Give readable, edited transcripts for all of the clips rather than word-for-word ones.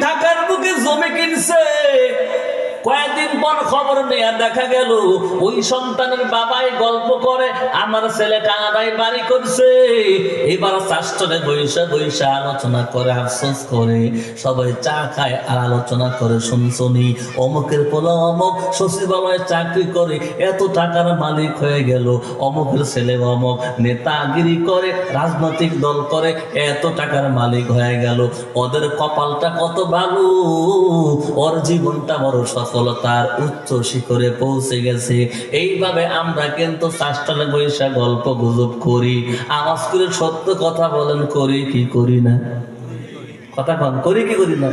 ঢাকার বুকে জমি কিনছে। কয়েকদিন পর খবর নেয়া দেখা গেল ওই সন্তানের বাবাই গল্প করে আমার ছেলে কানাডায় বাড়ি করছে। এবার চাষটনে বৈশা বৈশা আলোচনা করে, আফসোস করে, সবাই চা খায় আর আলোচনা করে, শুনছনি অমুকের পোলা অমুক সচিবালয়ে চাকরি করে এত টাকার মালিক হয়ে গেল, অমুকের ছেলে অমুক নেতাগিরি করে রাজনৈতিক দল করে এত টাকার মালিক হয়ে গেল। ওদের কপালটা কত ভালো, ওর জীবনটা বড় সফলতার উচ্চ শিখরে পৌঁছে গেছে। এইভাবে আমরা কিন্তু চাষটনে বৈশা গল্প গুজব করি, আওয়াজ করে সত্য কথা বলেন, করি কি করি না? কথা কন, করি কি করি না?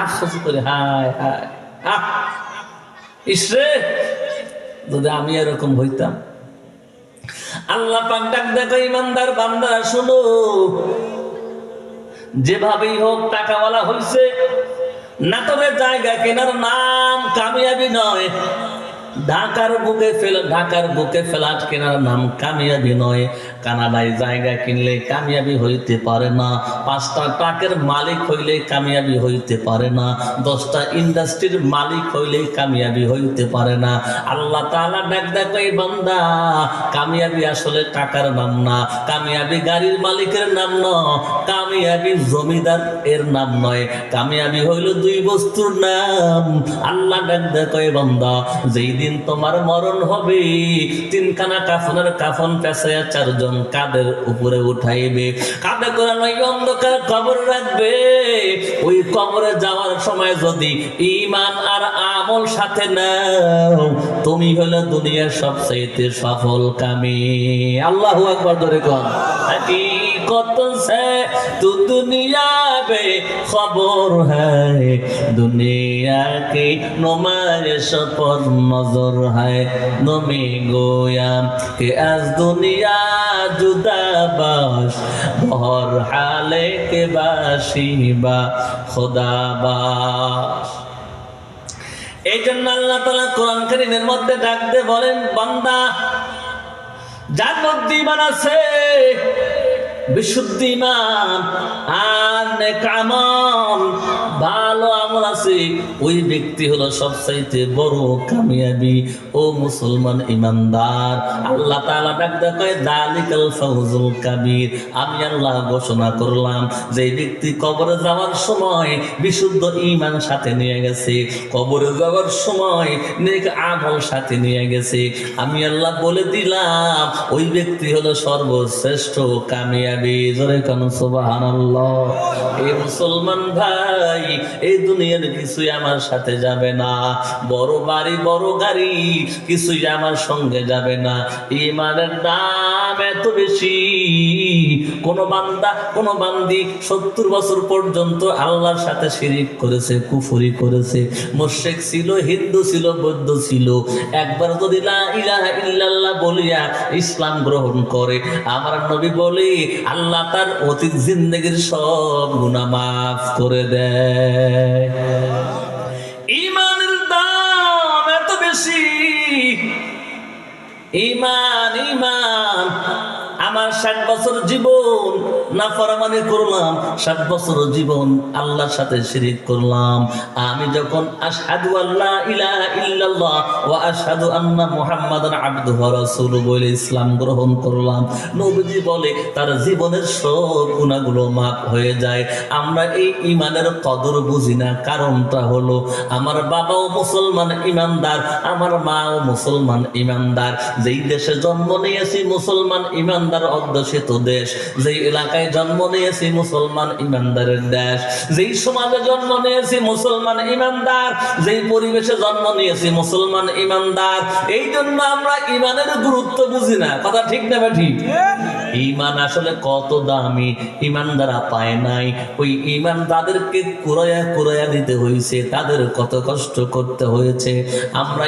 আফসোস করি, হায় হায় ইসরে যদি আমি এরকম হইতাম। আল্লাহ পাক ডাক দেখো, ইমানদার বান্দারা শুনো, যেভাবেই হোক টাকাওয়ালা হইছে, নাটোরের জায়গা কেনার নাম কামিয়াবি নয়। ঢাকার বুকে ফ্ল্যাট কেনার নাম কামিয়াবি নয়। কানাডায় জায়গা কিনলে কামিয়াবি হইতে পারে না। 5টা ট্রাকের মালিক হইলে কামিয়াবি হইতে পারে না। 10টা ইন্ডাস্ট্রির মালিক হইলে কামিয়াবি হইতে পারে না। আল্লাহ তাআলা ডাক দেখো, এই বান্দা, কামিয়াবি আসলে টাকার নাম না, কামিয়াবি গাড়ির মালিকের নাম নয়, কামিয়াবি জমিদার এর নাম নয়, কামিয়াবি হইল 2 বস্তুর নাম। আল্লাহ ডাক দেখো, এই বান্দা, যেই দিন তোমার মরণ হবে, 3খানা কাফনের কাফন পেঁচাইয়া 4 জন কাদের উপরে উঠাইবে, কাঁধে করে নয় অন্ধকার কবর রাখবে। ওই কবরে যাওয়ার সময় যদি ঈমান আর আমল সাথে নাও, তুমি হলো দুনিয়ার সবচেয়ে সফল কামী। আল্লাহু আকবার ধরে কোন হাকিকত সে তু দুনিয়া বে খবর হ্যায়, দুনিয়া কি নুমাইশ পর নজর হ্যায়, নমি গোয়া কে আজ দুনিয়া জুদা বাস, বহর হালে কে বাসিবা খোদা বাস। এই জন্য আল্লাহ তাআলা কোরআন কারীমের মধ্যে ডাক দিয়ে বলেন, বান্দা, যার মধ্যে ঈমান আছে, বিশুদ্ধ ঈমান আর নেক আমল, ভালো আমল আছে, ওই ব্যক্তি হলো সবচাইতে বড় কামিয়াবি। ও মুসলমান ঈমানদার, আল্লাহ তাআলা ডাক দেয়, কয় যালিকাল ফাউজুল কাবীর। আমি আল্লাহ ঘোষণা করলাম, যে ব্যক্তি কবরে যাওয়ার সময় বিশুদ্ধ ঈমান সাথে নিয়ে গেছে, কবরে যাওয়ার সময় নেক আমল সাথে নিয়ে গেছে, আমি আল্লাহ বলে দিলাম ওই ব্যক্তি হলো সর্বশ্রেষ্ঠ কামিয়াবি। জোরে কোন সুবহানাল্লাহ। এই মুসলমান ভাই, এই দুনিয়ার কিছুই আমার সাথে যাবে না, বড় বাড়ি বড় গাড়ি কিছুই আমার সঙ্গে যাবে না। ঈমানের দাম এত বেশি, কোন বান্দা কোন বান্দি 70 বছর পর্যন্ত আল্লাহর সাথে শিরিক করেছে, কুফরি করেছে, মুশরিক ছিল, হিন্দু ছিল, বৌদ্ধ ছিল, একবার যদি লা ইলাহা ইল্লাল্লাহ বলিয়া ইসলাম গ্রহণ করে, আমার নবী বলে আল্লাহ তার অতীত জিন্দেগির সব গুনাহ মাফ করে দেয়। ঈমানের দাম এত বেশি। ঈমান ঈমান আমার 60 বছর জীবন নাফরমানি করলাম, 60 বছর জীবন আল্লাহর সাথে শিরিক করলাম। আমি যখন আশহাদু আল্লা ইলাহা ইল্লাল্লাহ ওয়া আশহাদু আন্না মুহাম্মাদান আবদুহু ওয়া রাসূলুহু বলে ইসলাম গ্রহণ করলাম, নবীজি বলে তার জীবনের সব গুনাহগুলো মাফ হয়ে যায়। আমরা এই ঈমানের কদর বুঝি না, কারণটা হলো আমার বাবাও মুসলমান ঈমানদার, আমার মাও মুসলমান ঈমানদার, যেই দেশে জন্ম নিয়েছি মুসলমান ঈমানদার অধ্যুষিত দেশ, যেই এলাকায় জন্ম নিয়েছি মুসলমান ঈমানদারের দেশ, যেই সমাজে জন্ম নিয়েছি মুসলমান ঈমানদার, যেই পরিবেশে জন্ম নিয়েছি মুসলমান ঈমানদার। এই জন্য আমরা ঈমানের গুরুত্ব বুঝি না। কথা ঠিক না ঠিক? ঈমান আসলে কত দামি, ঈমানদারা পায় নাই। ওই ঈমান তাদেরকে কুরায়া দিতে হয়েছে, তাদের কত কষ্ট করতে হয়েছে। আমরা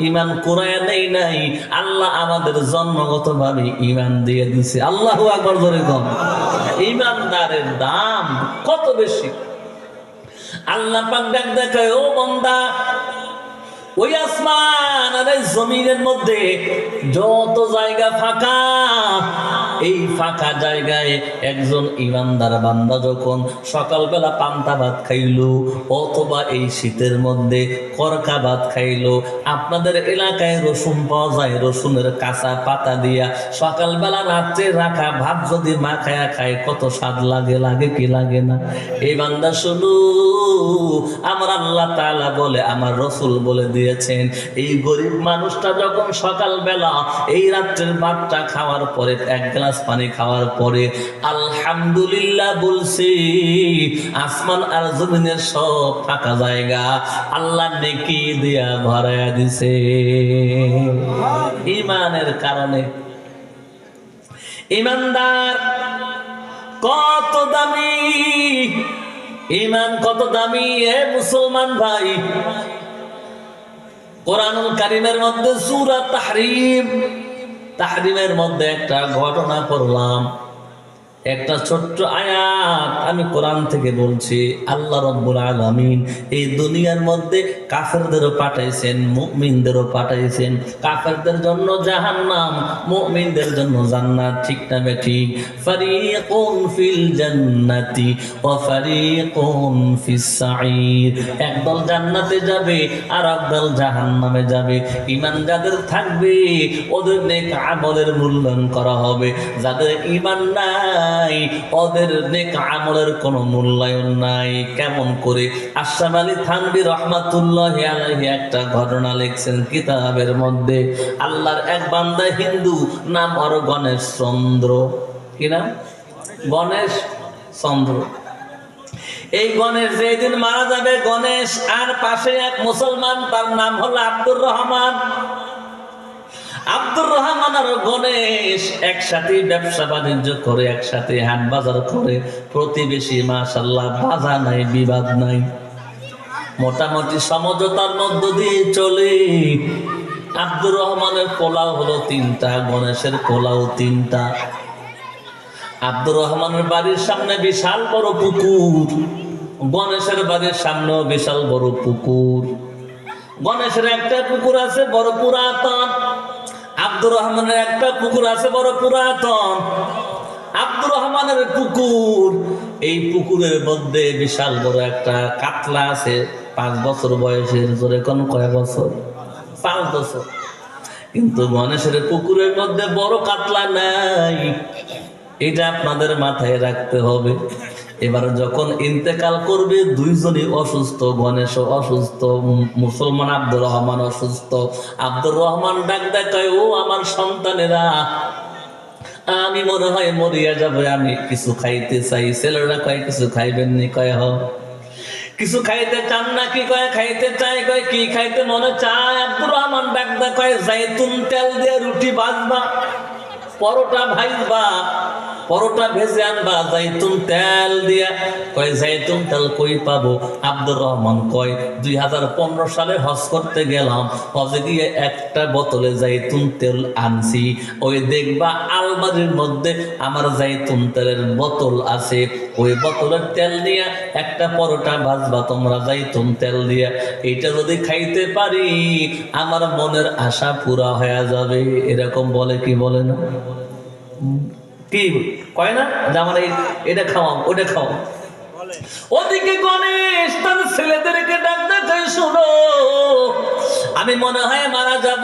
ঈমান কুরায়া নেই নাই, আল্লাহ আমাদের জন্মগতভাবে ঈমান দিয়ে দিছে। আল্লাহু আকবার জোরে কোন। ঈমানদারের দাম কত বেশি। আল্লাহ পাক ডাক দেখায়, ও বান্দা, ওই আসমান আর এই জমিনের মধ্যে যত জায়গা ফাঁকা, এই ফাঁকা জায়গায় একজন ইমানদার বান্দা যখন সকালবেলা পান্তা ভাত খাইলো অথবা এই শীতের মধ্যে করকা ভাত খাইলো, আপনাদের এলাকায় রসুন পাওয়া যায়, রসুনের কাঁচা পাতা দিয়া সকালবেলা রাত্রে রাখা ভাত যদি মাখায়া খায় কত স্বাদ লাগে, লাগে কি লাগে না? এই বান্দা শুনো, আমার আল্লাহ তাআলা বলে, আমার রসুল বলে দিয়েছেন, এই গরিব মানুষটা যখন সকালবেলা এই রাত্রের ভাতটা খাওয়ার পরে এক গ্লাস পানি খাওয়ার পরে আলহামদুলিল্লাহ বলছি, আসমান আর জমিনের সব ফাঁকা জায়গা আল্লাহ নেকি দিয়া ভরায়া দিছে ঈমানের কারণে। ঈমানদার কত দামি, ঈমান কত দামি এ মুসলমান ভাই। কোরআনুল কারীমের মধ্যে সূরা তাহরিমের মধ্যে একটা ঘটনা পড়লাম, একটা ছোট্ট আয়াত আমি কোরআন থেকে বলছি। আল্লাহ রাব্বুল আলামিন এই দুনিয়ার মধ্যে কাফেরদেরও পাঠাইছেন, মুমিনদেরও পাঠাইছেন। কাফেরদের জন্য জাহান্নাম, মুমিনদের জন্য জান্নাত, ঠিক না বেঠিক? ফারিকুন ফিল জান্নাতি ওয়া ফারিকুন ফিস সাঈর। একদল জান্নাতে যাবে আর একদল জাহান্নামে যাবে। ঈমান যাদের থাকবে ওদের নেক আমলের মূল্যায়ন করা হবে, যাদের ঈমান নাই ওদের নেক আমলের কোনো মূল্যায়ন নাই। কেমন করে? আশরাফ আলী থানভী রাহমাতুল্লাহি আলাইহি একটা ঘটনা লিখছেন কিতাবের মধ্যে। আল্লাহর এক বান্দা হিন্দু, নাম ওর গণেশ চন্দ্র। কি নাম? গণেশ চন্দ্র। এই গণেশ যেদিন মারা যাবে, গণেশ আর পাশে এক মুসলমান, তার নাম হলো আব্দুর রহমান। আব্দুর রহমান আর গণেশ একসাথে ব্যবসা বাণিজ্য করে, একসাথে হাট বাজার করে, প্রতিবেশী, মাশাআল্লাহ, বাধা নাই, বিবাদ নাই, মোটামুটি সমঝোতার মধ্য দিয়ে চলে। আব্দুর রহমানের পোলাও হলো 3টা, গণেশের পোলাও 3টা। আব্দুর রহমানের বাড়ির সামনে বিশাল বড় পুকুর, গণেশের বাড়ির সামনেও বিশাল বড় পুকুর। গণেশের একটা পুকুর আছে বড় পুরাতন, আব্দুর রহমানের একটা পুকুর আছে বড় পুরাতন। আব্দুর রহমানের পুকুর, এই পুকুরের মধ্যে বিশাল বড় একটা কাতলা আছে, 5 বছর বয়সের। জোরে কোন কয় বছর? 5 বছর। কিন্তু গণেশের পুকুরের মধ্যে বড় কাতলা নাই, এটা আপনাদের মাথায় রাখতে হবে। এবার যখন ইন্তেকাল করবে, দুইজনই অসুস্থ, গণেশও অসুস্থ, মুসলমান আব্দুর রহমান অসুস্থ। আব্দুর রহমান ডাক দেখায়, ও আমার সন্তানেরা, আমি মনে হয় মরিয়া যাবে, আমি কিছু খাইতে চাই। ছেলেরা কয় কিছু খাইবেন নি? কয় হ। কিছু খাইতে চান নাকি? কয় খাইতে চাই। কয় কি খাইতে মনে চায়? আব্দুর রহমান ডাক দেখায়, জাইতুন তেল দিয়ে রুটি ভাজবা, পরোটা ভাজবা, পরোটা ভেজে আনবা জাইতুন তেল দিয়া। কয় জাইতুন তেল কই পাবো? আব্দুর রহমান কয় 2015 সালে হজ করতে গেলাম, হজে গিয়ে একটা বোতলে জাইতুন তেল আনছি, ওই দেখবা আলমারির মধ্যে আমার জাইতুন তেলের বোতল আছে, ওই বোতলের তেল নিয়ে একটা পরোটা ভাজবা তোমরা জাইতুন তেল দিয়া। এটা যদি খাইতে পারি আমার মনের আশা পুরা হয়ে যাবে। এরকম বলে কি বলে না? কি কয় না যে আমার এটা খাওয়াও, ওটা খাওয়াও। ওদিকে গণেশ তার ছেলেদেরকে ডাক দেখায়, শোনো, আমি মনে হয় মারা যাব,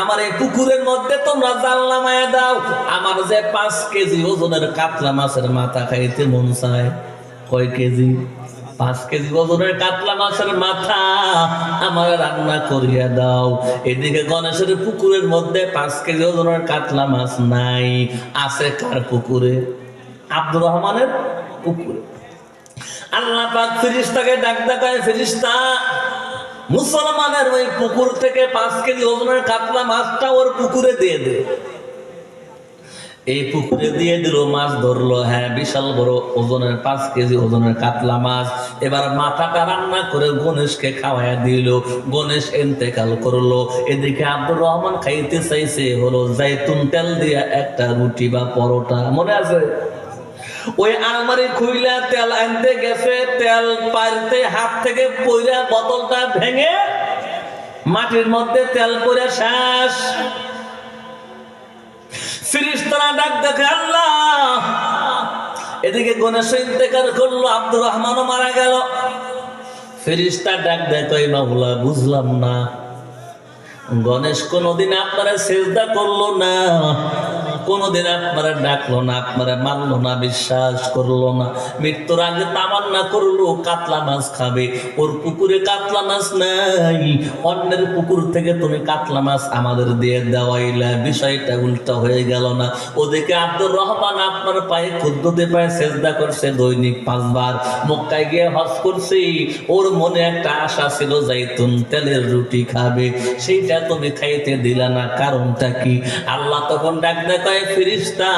আমার এই পুকুরের মধ্যে তোমরা জাল নামায়া দাও। আমার যে 5 কেজি ওজনের কাতলা মাছের মাথা খাইতে মন চায়। কয় কেজি? 5 কেজি ওজনের কাতলা মাছের মাথা আমার রান্না করিয়া দাও। এদিকে গণেশের পুকুরের মধ্যে 5 কেজি ওজনের কাতলা মাছ নাই, আছে কার পুকুরে? আব্দুর রহমানের পুকুরে। আল্লাহ পাক ফেরেশতাকে ডাক দেখায়, ফেরেশতা, মুসলমানের ওই পুকুর থেকে 5 কেজি ওজনের কাতলা মাছটা ওর পুকুরে দিয়ে দে। এই পুকুরে দিয়ে দিল, মাছ ধরলো, হ্যাঁ বিশাল বড় ওজনের 5 কেজি ওজনের কাতলা মাছ। এবার মাথাটা রান্না করে গণেশকে খাওয়াইয়া দিল, গণেশ ইন্তেকাল করলো। এদিকে আব্দুর রহমান খাইতে চাইছে হলো জাইতুন তেল দিয়া একটা রুটি বা পরোটা, মনে আছে? ওই আলমারি খুইলা তেল আনতে গেছে, তেল পারতে হাত থেকে পইরা বোতলটা ভেঙে মাটির মধ্যে তেল পড়ে শেষ। ফেরেশতারা ডাক দেখে আল্লাহ, এদিকে গণেশ ইন্তেকাল করলো, আব্দুর রহমানও মারা গেল। ফেরেশতা ডাক দেখে মাওলা বুঝলাম না, গণেশ কোনদিন আপনারা সেজদা করলো না, কোনদিন আপনারা ডাকলো না, আপনারা মানলো না, বিশ্বাস করলো না। মৃত্যুর আগে তামান্না করলো কাতলা মাছ খাবে, ওর পুকুরে কাতলা মাছ নাই, অন্যের পুকুর থেকে তুমি কাতলা মাছ আমাদের দিয়ে দেওয়াইলা, বিষয়টা উল্টা হয়ে গেল না? ওদিকে আব্দুর রহমান আপনার পায়ে খুদ্দতে পায়ে সেজদা করছে দৈনিক 5 বার, মক্কায় গিয়ে হজ করছে, ওর মনে একটা আশা ছিল জাইতুন তেলের রুটি খাবে, সেইটা তুমি খাইতে দিলা না, কারণটা কি? আল্লাহ তখন ডাক দেয়, ফেরেশতা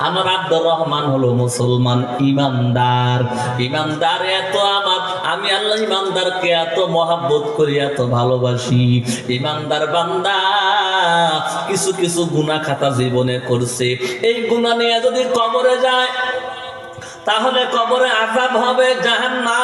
আমার আব্দুর রহমান হলো মুসলমান, ইমানদার। ইমানদার এত আমার, আমি আল্লাহ ইমানদারকে এত মহাব্বত করি, এত ভালোবাসি। ইমানদার বান্দা কিছু কিছু গুনাহ খাতা জীবনে করছে, এই গুনাহ নিয়ে যদি কবরে যায় তাহলে কবরে আযাব হবে, জাহান্নাম